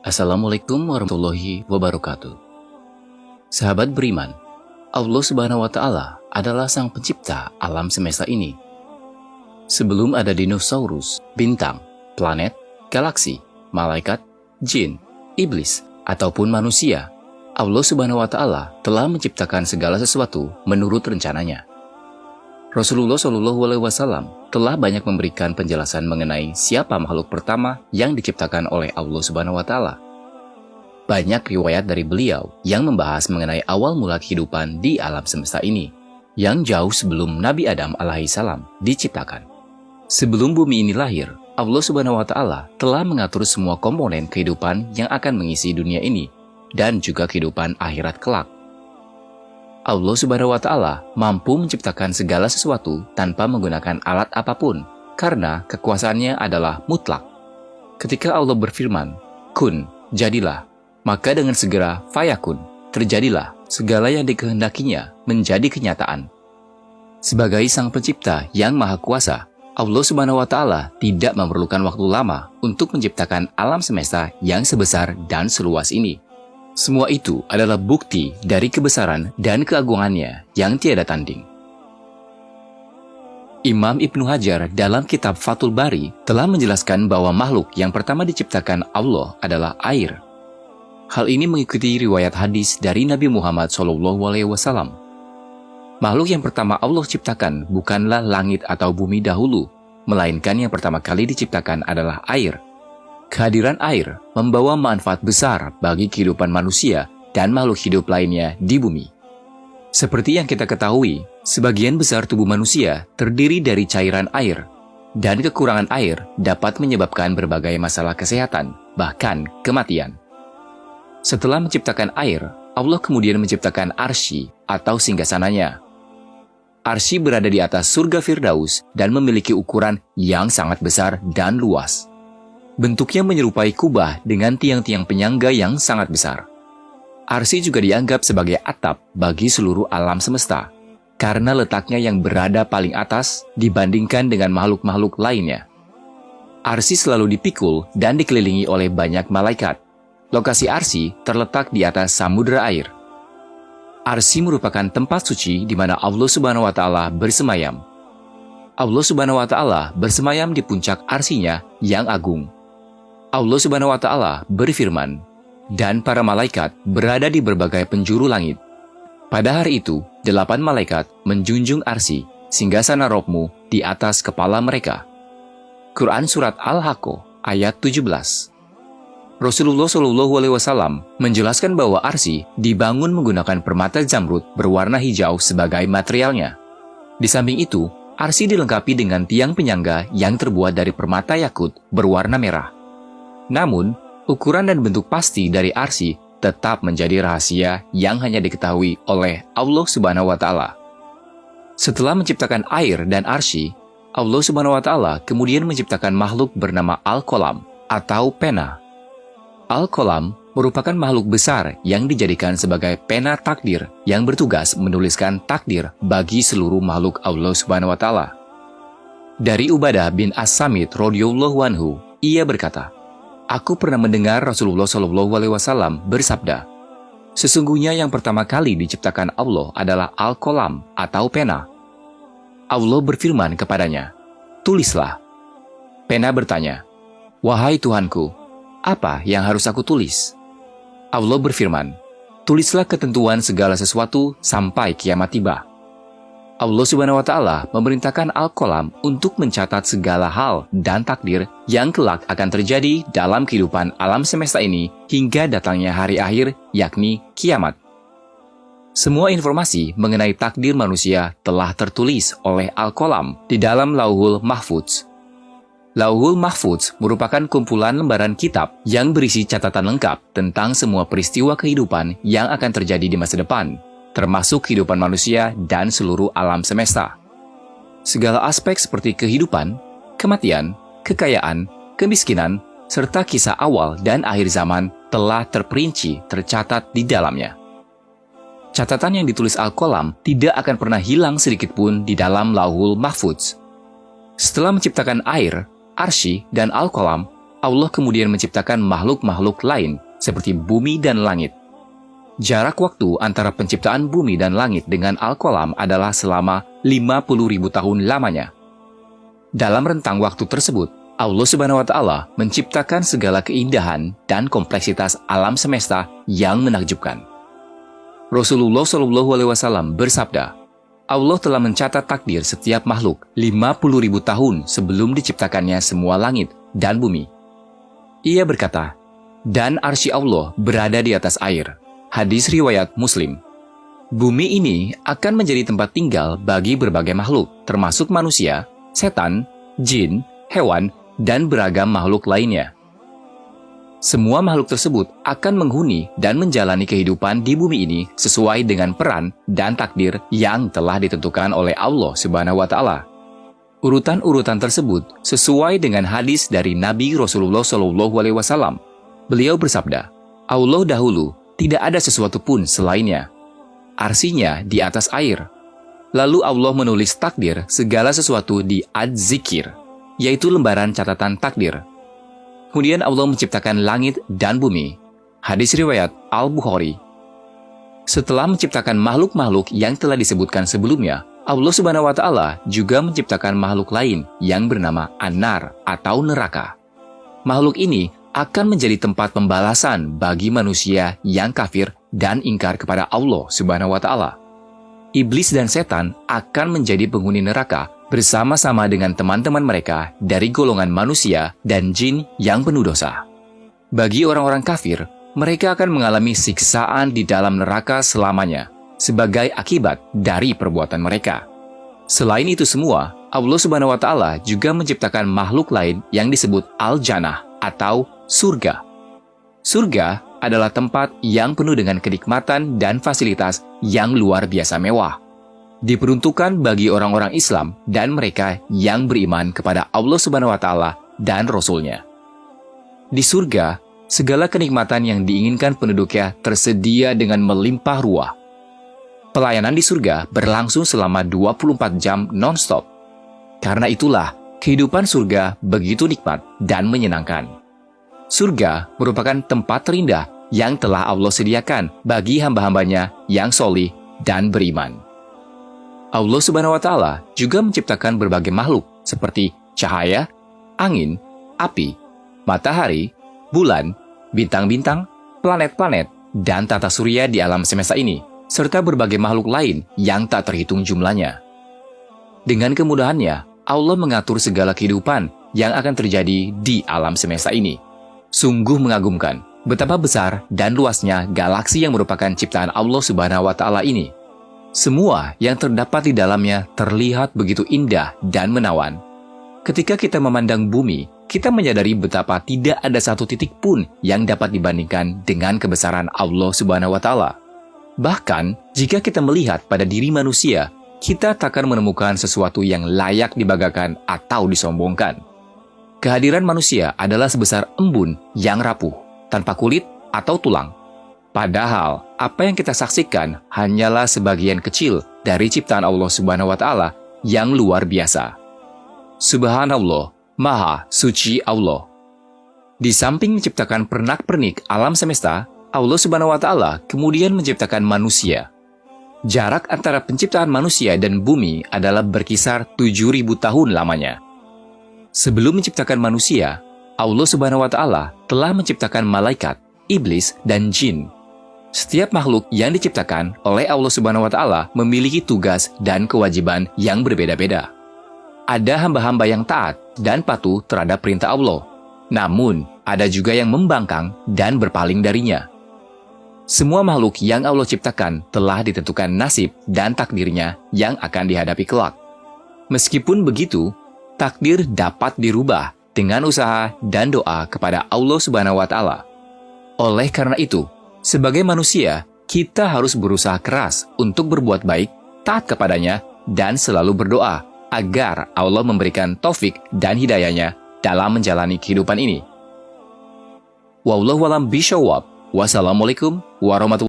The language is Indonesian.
Assalamualaikum warahmatullahi wabarakatuh. Sahabat beriman, Allah Subhanahu wa Ta'ala adalah Sang Pencipta alam semesta ini. Sebelum ada dinosaurus, bintang, planet, galaksi, malaikat, jin, iblis, ataupun manusia, Allah Subhanahu wa Ta'ala telah menciptakan segala sesuatu menurut rencananya. Rasulullah SAW telah banyak memberikan penjelasan mengenai siapa makhluk pertama yang diciptakan oleh Allah Subhanahu wa Ta'ala. Banyak riwayat dari beliau yang membahas mengenai awal mula kehidupan di alam semesta ini, yang jauh sebelum Nabi Adam alaihissalam diciptakan. Sebelum bumi ini lahir, Allah Subhanahu wa Ta'ala telah mengatur semua komponen kehidupan yang akan mengisi dunia ini dan juga kehidupan akhirat kelak. Allah Subhanahu wa Ta'ala mampu menciptakan segala sesuatu tanpa menggunakan alat apapun, karena kekuasaannya adalah mutlak. Ketika Allah berfirman, "Kun, jadilah," maka dengan segera fayakun, terjadilah segala yang dikehendakinya menjadi kenyataan. Sebagai Sang Pencipta yang Maha Kuasa, Allah Subhanahu wa Ta'ala tidak memerlukan waktu lama untuk menciptakan alam semesta yang sebesar dan seluas ini. Semua itu adalah bukti dari kebesaran dan keagungannya yang tiada tanding. Imam Ibnu Hajar dalam kitab Fathul Bari telah menjelaskan bahwa makhluk yang pertama diciptakan Allah adalah air. Hal ini mengikuti riwayat hadis dari Nabi Muhammad SAW. Makhluk yang pertama Allah ciptakan bukanlah langit atau bumi dahulu, melainkan yang pertama kali diciptakan adalah air. Kehadiran air membawa manfaat besar bagi kehidupan manusia dan makhluk hidup lainnya di bumi. Seperti yang kita ketahui, sebagian besar tubuh manusia terdiri dari cairan air, dan kekurangan air dapat menyebabkan berbagai masalah kesehatan, bahkan kematian. Setelah menciptakan air, Allah kemudian menciptakan Arsy atau singgasananya. Arsy berada di atas surga Firdaus dan memiliki ukuran yang sangat besar dan luas. Bentuknya menyerupai kubah dengan tiang-tiang penyangga yang sangat besar. Arsy juga dianggap sebagai atap bagi seluruh alam semesta, karena letaknya yang berada paling atas dibandingkan dengan makhluk-makhluk lainnya. Arsy selalu dipikul dan dikelilingi oleh banyak malaikat. Lokasi Arsy terletak di atas samudera air. Arsy merupakan tempat suci di mana Allah Subhanahu wa Ta'ala bersemayam. Allah Subhanahu wa Ta'ala bersemayam di puncak Arsy-Nya yang agung. Allah Subhanahu wa Ta'ala berfirman, "Dan para malaikat berada di berbagai penjuru langit." Pada hari itu, 8 malaikat menjunjung Arsy, singgasana Rabb-Mu, di atas kepala mereka. Quran Surat Al-Haqqah ayat 17. Rasulullah SAW menjelaskan bahwa Arsy dibangun menggunakan permata zamrud berwarna hijau sebagai materialnya. Di samping itu, Arsy dilengkapi dengan tiang penyangga yang terbuat dari permata yakut berwarna merah. Namun, ukuran dan bentuk pasti dari Arsy tetap menjadi rahasia yang hanya diketahui oleh Allah Subhanahu wa Ta'ala. Setelah menciptakan air dan Arsy, Allah Subhanahu wa Ta'ala kemudian menciptakan makhluk bernama Al-Qalam atau pena. Al-Qalam merupakan makhluk besar yang dijadikan sebagai pena takdir yang bertugas menuliskan takdir bagi seluruh makhluk Allah Subhanahu wa Ta'ala. Dari Ubadah bin As-Samit radhiyallahu anhu, ia berkata, "Aku pernah mendengar Rasulullah SAW bersabda, sesungguhnya yang pertama kali diciptakan Allah adalah Al-Qalam atau pena. Allah berfirman kepadanya, 'Tulislah.' Pena bertanya, 'Wahai Tuhanku, apa yang harus aku tulis?' Allah berfirman, 'Tulislah ketentuan segala sesuatu sampai kiamat tiba.' Allah Subhanahu wa Ta'ala memerintahkan Al-Qalam untuk mencatat segala hal dan takdir yang kelak akan terjadi dalam kehidupan alam semesta ini hingga datangnya hari akhir, yakni kiamat. Semua informasi mengenai takdir manusia telah tertulis oleh Al-Qalam di dalam Lauhul Mahfudz. Lauhul Mahfudz merupakan kumpulan lembaran kitab yang berisi catatan lengkap tentang semua peristiwa kehidupan yang akan terjadi di masa depan, termasuk kehidupan manusia dan seluruh alam semesta. Segala aspek seperti kehidupan, kematian, kekayaan, kemiskinan, serta kisah awal dan akhir zaman telah terperinci tercatat di dalamnya. Catatan yang ditulis Al-Qalam tidak akan pernah hilang sedikitpun di dalam Lauhul Mahfudz. Setelah menciptakan air, Arsy, dan Al-Qalam, Allah kemudian menciptakan makhluk-makhluk lain seperti bumi dan langit. Jarak waktu antara penciptaan bumi dan langit dengan Al-Qalam adalah selama 50.000 tahun lamanya. Dalam rentang waktu tersebut, Allah Subhanahu wa Ta'ala menciptakan segala keindahan dan kompleksitas alam semesta yang menakjubkan. Rasulullah SAW bersabda, Allah telah mencatat takdir setiap makhluk 50.000 tahun sebelum diciptakannya semua langit dan bumi. Ia berkata, dan arsy Allah berada di atas air. Hadis riwayat Muslim. Bumi ini akan menjadi tempat tinggal bagi berbagai makhluk, termasuk manusia, setan, jin, hewan, dan beragam makhluk lainnya. Semua makhluk tersebut akan menghuni dan menjalani kehidupan di bumi ini sesuai dengan peran dan takdir yang telah ditentukan oleh Allah Subhanahu wa Ta'ala. Urutan-urutan tersebut sesuai dengan hadis dari Nabi Rasulullah SAW. Beliau bersabda, Allah dahulu, tidak ada sesuatu pun selainnya. Arsinya di atas air. Lalu Allah menulis takdir segala sesuatu di Az-Zikir, yaitu lembaran catatan takdir. Kemudian Allah menciptakan langit dan bumi. Hadis riwayat Al-Bukhari. Setelah menciptakan makhluk-makhluk yang telah disebutkan sebelumnya, Allah Subhanahu wa Ta'ala juga menciptakan makhluk lain yang bernama An-Nar atau neraka. Makhluk ini akan menjadi tempat pembalasan bagi manusia yang kafir dan ingkar kepada Allah Subhanahu wa Ta'ala. Iblis dan setan akan menjadi penghuni neraka bersama-sama dengan teman-teman mereka dari golongan manusia dan jin yang penuh dosa. Bagi orang-orang kafir, mereka akan mengalami siksaan di dalam neraka selamanya sebagai akibat dari perbuatan mereka. Selain itu semua, Allah Subhanahu wa Ta'ala juga menciptakan makhluk lain yang disebut Al-Jannah atau surga. Surga adalah tempat yang penuh dengan kenikmatan dan fasilitas yang luar biasa mewah. Diperuntukkan bagi orang-orang Islam dan mereka yang beriman kepada Allah Subhanahu wa Ta'ala dan Rasul-Nya. Di surga, segala kenikmatan yang diinginkan penduduknya tersedia dengan melimpah ruah. Pelayanan di surga berlangsung selama 24 jam non-stop. Karena itulah, kehidupan surga begitu nikmat dan menyenangkan. Surga merupakan tempat terindah yang telah Allah sediakan bagi hamba-hambanya yang solih dan beriman. Allah Subhanahu wa Ta'ala juga menciptakan berbagai makhluk seperti cahaya, angin, api, matahari, bulan, bintang-bintang, planet-planet, dan tata surya di alam semesta ini, serta berbagai makhluk lain yang tak terhitung jumlahnya. Dengan kemudahannya, Allah mengatur segala kehidupan yang akan terjadi di alam semesta ini. Sungguh mengagumkan betapa besar dan luasnya galaksi yang merupakan ciptaan Allah Subhanahu wa Ta'ala ini. Semua yang terdapat di dalamnya terlihat begitu indah dan menawan. Ketika kita memandang bumi, kita menyadari betapa tidak ada satu titik pun yang dapat dibandingkan dengan kebesaran Allah Subhanahu wa Ta'ala. Bahkan, jika kita melihat pada diri manusia, kita takkan menemukan sesuatu yang layak dibanggakan atau disombongkan. Kehadiran manusia adalah sebesar embun yang rapuh, tanpa kulit atau tulang. Padahal, apa yang kita saksikan hanyalah sebagian kecil dari ciptaan Allah Subhanahu wa Ta'ala yang luar biasa. Subhanallah, Maha Suci Allah. Di samping menciptakan pernak-pernik alam semesta, Allah Subhanahu wa Ta'ala kemudian menciptakan manusia. Jarak antara penciptaan manusia dan bumi adalah berkisar 7.000 tahun lamanya. Sebelum menciptakan manusia, Allah Subhanahu wa Ta'ala telah menciptakan malaikat, iblis, dan jin. Setiap makhluk yang diciptakan oleh Allah Subhanahu wa Ta'ala memiliki tugas dan kewajiban yang berbeda-beda. Ada hamba-hamba yang taat dan patuh terhadap perintah Allah. Namun, ada juga yang membangkang dan berpaling darinya. Semua makhluk yang Allah ciptakan telah ditentukan nasib dan takdirnya yang akan dihadapi kelak. Meskipun begitu, takdir dapat dirubah dengan usaha dan doa kepada Allah Subhanahu wa Ta'ala. Oleh karena itu, sebagai manusia, kita harus berusaha keras untuk berbuat baik, taat kepadanya, dan selalu berdoa agar Allah memberikan taufik dan hidayahnya dalam menjalani kehidupan ini. Wallahu a'lam bishawab. Wassalamualaikum warahmatullahi wabarakatuh.